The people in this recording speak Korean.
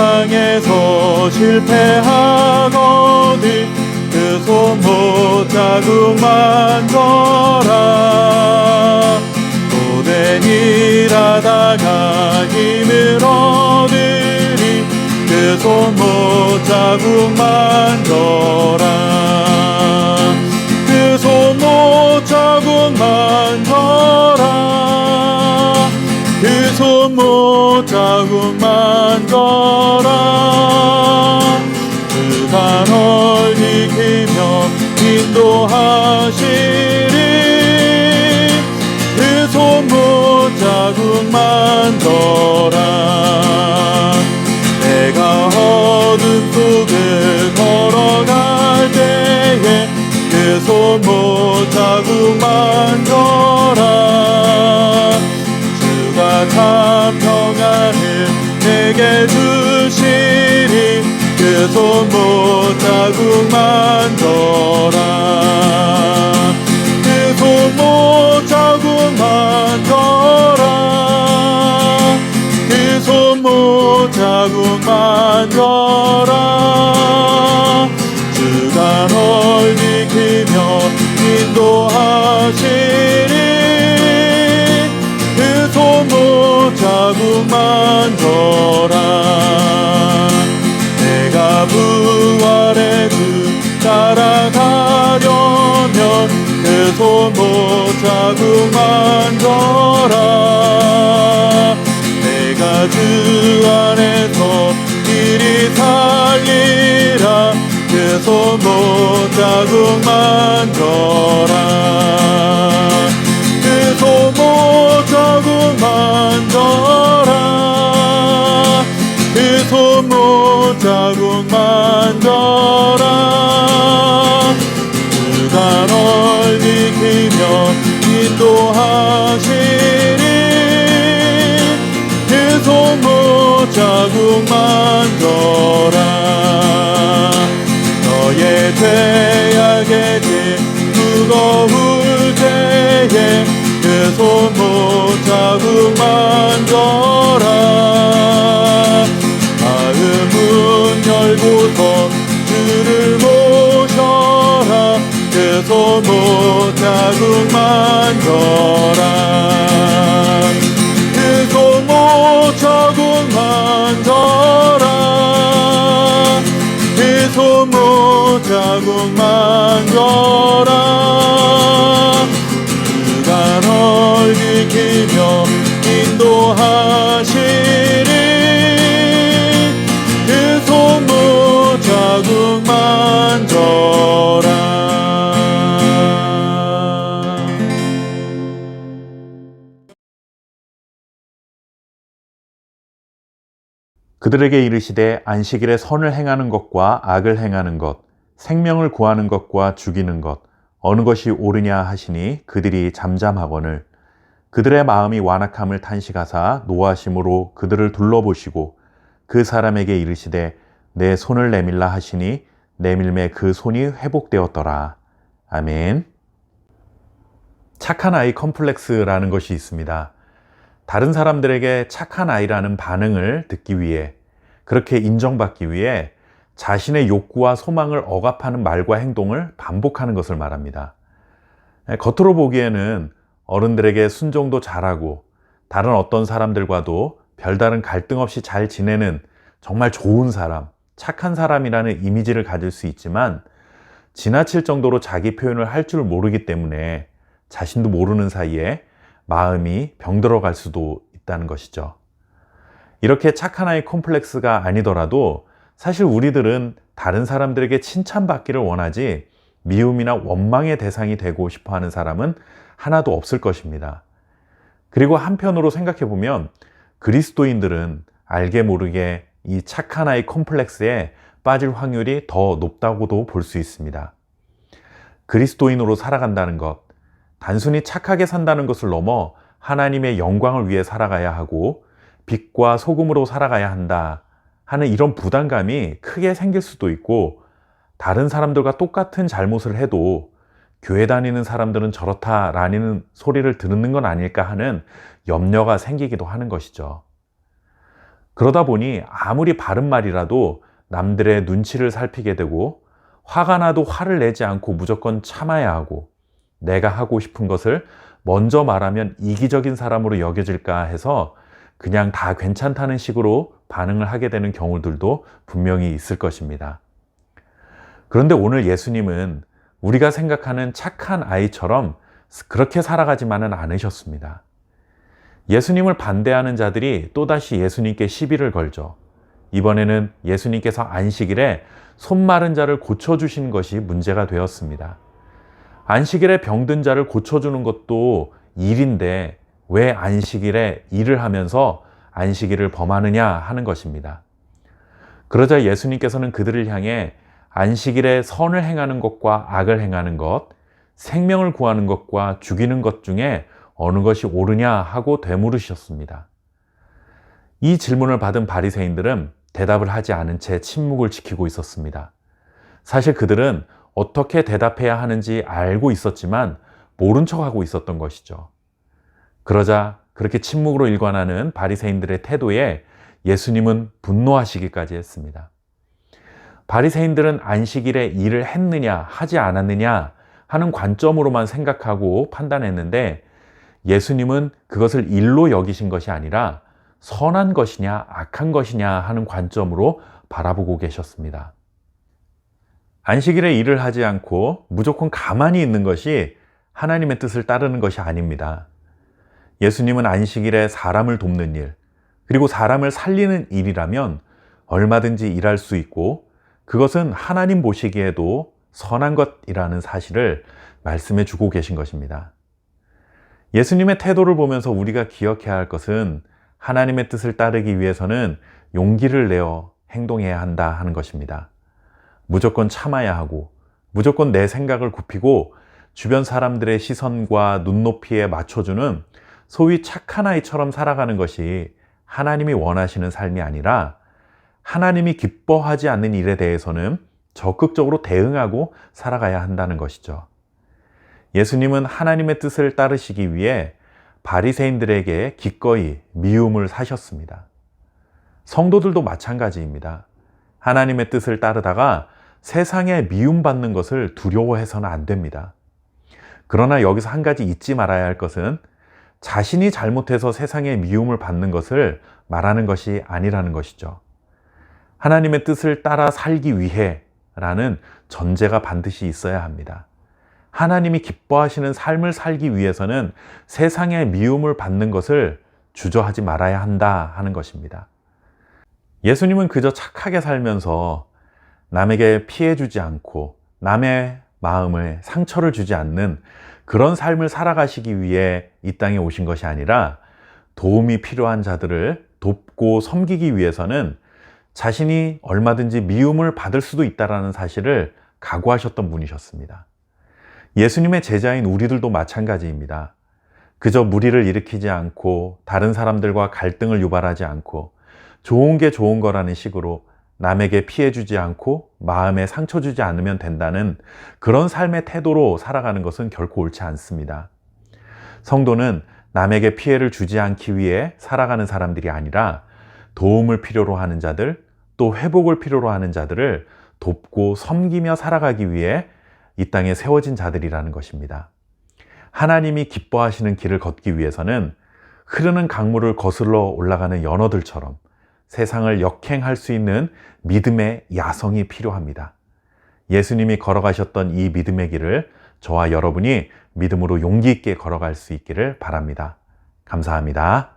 세상에서 실패하거든 그 손못 자국 만져라. 고된 일하다가 힘을 얻으리 그 손못 자국 만져라. 그 손못 자국 만져라. 그 손못 자국 만져라. 그가 널 지키며 인도하시리 그 손못 자국 만져라. 내가 어둠 속을 걸어갈 때에 그 손못 자국 만져라. 주가 참 평안을 내게 주시리 그 손못 자국 만져라. 그 손못 자국 만져라. 그 손못 자국 만져라. 주가 널 지키며 인도하시리 그 손못 자국 만져라. 내가 부활의 주 따라가려면 그 손못 자국 만져라. 내가 주 안에서 길이 살리라 그 손못 자국 만져라. 그 손못 자국 만져라. 그 손못 자국 만져라. 주가 널 지키며 인도하시리 그 손못 자국 만져라. 너의 죄악의 짐 무거울 때에 그 손못 자국 만져라. 마음 문 열고서 주를 모셔라 그 손못 자국 만져라. 그 손못 자국 만져라. 그 손못 자국 만져라. 주가 널 지키며 인도하시리 그 손못 자국 만져라. 그들에게 이르시되 안식일에 선을 행하는 것과 악을 행하는 것, 생명을 구하는 것과 죽이는 것, 어느 것이 옳으냐 하시니 그들이 잠잠하거늘 그들의 마음이 완악함을 탄식하사 노하심으로 그들을 둘러보시고 그 사람에게 이르시되 내 손을 내밀라 하시니 내밀매 그 손이 회복되었더라. 아멘. 착한 아이 컴플렉스라는 것이 있습니다. 다른 사람들에게 착한 아이라는 반응을 듣기 위해, 그렇게 인정받기 위해 자신의 욕구와 소망을 억압하는 말과 행동을 반복하는 것을 말합니다. 겉으로 보기에는 어른들에게 순종도 잘하고 다른 어떤 사람들과도 별다른 갈등 없이 잘 지내는 정말 좋은 사람, 착한 사람이라는 이미지를 가질 수 있지만 지나칠 정도로 자기 표현을 할 줄 모르기 때문에 자신도 모르는 사이에 마음이 병들어갈 수도 있다는 것이죠. 이렇게 착한 아이 콤플렉스가 아니더라도 사실 우리들은 다른 사람들에게 칭찬받기를 원하지 미움이나 원망의 대상이 되고 싶어하는 사람은 하나도 없을 것입니다. 그리고 한편으로 생각해보면 그리스도인들은 알게 모르게 이 착한 아이 콤플렉스에 빠질 확률이 더 높다고도 볼 수 있습니다. 그리스도인으로 살아간다는 것, 단순히 착하게 산다는 것을 넘어 하나님의 영광을 위해 살아가야 하고 빛과 소금으로 살아가야 한다 하는 이런 부담감이 크게 생길 수도 있고, 다른 사람들과 똑같은 잘못을 해도 교회 다니는 사람들은 저렇다라는 소리를 듣는 건 아닐까 하는 염려가 생기기도 하는 것이죠. 그러다 보니 아무리 바른 말이라도 남들의 눈치를 살피게 되고, 화가 나도 화를 내지 않고 무조건 참아야 하고, 내가 하고 싶은 것을 먼저 말하면 이기적인 사람으로 여겨질까 해서 그냥 다 괜찮다는 식으로 반응을 하게 되는 경우들도 분명히 있을 것입니다. 그런데 오늘 예수님은 우리가 생각하는 착한 아이처럼 그렇게 살아가지만은 않으셨습니다. 예수님을 반대하는 자들이 또다시 예수님께 시비를 걸죠. 이번에는 예수님께서 안식일에 손 마른 자를 고쳐주신 것이 문제가 되었습니다. 안식일에 병든 자를 고쳐주는 것도 일인데 왜 안식일에 일을 하면서 안식일을 범하느냐 하는 것입니다. 그러자 예수님께서는 그들을 향해 안식일에 선을 행하는 것과 악을 행하는 것, 생명을 구하는 것과 죽이는 것 중에 어느 것이 옳으냐 하고 되물으셨습니다. 이 질문을 받은 바리새인들은 대답을 하지 않은 채 침묵을 지키고 있었습니다. 사실 그들은 어떻게 대답해야 하는지 알고 있었지만 모른 척하고 있었던 것이죠. 그러자 그렇게 침묵으로 일관하는 바리새인들의 태도에 예수님은 분노하시기까지 했습니다. 바리새인들은 안식일에 일을 했느냐 하지 않았느냐 하는 관점으로만 생각하고 판단했는데, 예수님은 그것을 일로 여기신 것이 아니라 선한 것이냐 악한 것이냐 하는 관점으로 바라보고 계셨습니다. 안식일에 일을 하지 않고 무조건 가만히 있는 것이 하나님의 뜻을 따르는 것이 아닙니다. 예수님은 안식일에 사람을 돕는 일, 그리고 사람을 살리는 일이라면 얼마든지 일할 수 있고, 그것은 하나님 보시기에도 선한 것이라는 사실을 말씀해 주고 계신 것입니다. 예수님의 태도를 보면서 우리가 기억해야 할 것은 하나님의 뜻을 따르기 위해서는 용기를 내어 행동해야 한다 하는 것입니다. 무조건 참아야 하고, 무조건 내 생각을 굽히고 주변 사람들의 시선과 눈높이에 맞춰주는 소위 착한 아이처럼 살아가는 것이 하나님이 원하시는 삶이 아니라, 하나님이 기뻐하지 않는 일에 대해서는 적극적으로 대응하고 살아가야 한다는 것이죠. 예수님은 하나님의 뜻을 따르시기 위해 바리새인들에게 기꺼이 미움을 사셨습니다. 성도들도 마찬가지입니다. 하나님의 뜻을 따르다가 세상에 미움받는 것을 두려워해서는 안 됩니다. 그러나 여기서 한 가지 잊지 말아야 할 것은 자신이 잘못해서 세상에 미움을 받는 것을 말하는 것이 아니라는 것이죠. 하나님의 뜻을 따라 살기 위해 라는 전제가 반드시 있어야 합니다. 하나님이 기뻐하시는 삶을 살기 위해서는 세상의 미움을 받는 것을 주저하지 말아야 한다 하는 것입니다. 예수님은 그저 착하게 살면서 남에게 피해 주지 않고 남의 마음에 상처를 주지 않는 그런 삶을 살아가시기 위해 이 땅에 오신 것이 아니라, 도움이 필요한 자들을 돕고 섬기기 위해서는 자신이 얼마든지 미움을 받을 수도 있다는 사실을 각오하셨던 분이셨습니다. 예수님의 제자인 우리들도 마찬가지입니다. 그저 무리를 일으키지 않고 다른 사람들과 갈등을 유발하지 않고 좋은 게 좋은 거라는 식으로 남에게 피해 주지 않고 마음에 상처 주지 않으면 된다는 그런 삶의 태도로 살아가는 것은 결코 옳지 않습니다. 성도는 남에게 피해를 주지 않기 위해 살아가는 사람들이 아니라, 도움을 필요로 하는 자들, 또 회복을 필요로 하는 자들을 돕고 섬기며 살아가기 위해 이 땅에 세워진 자들이라는 것입니다. 하나님이 기뻐하시는 길을 걷기 위해서는 흐르는 강물을 거슬러 올라가는 연어들처럼 세상을 역행할 수 있는 믿음의 야성이 필요합니다. 예수님이 걸어가셨던 이 믿음의 길을 저와 여러분이 믿음으로 용기 있게 걸어갈 수 있기를 바랍니다. 감사합니다.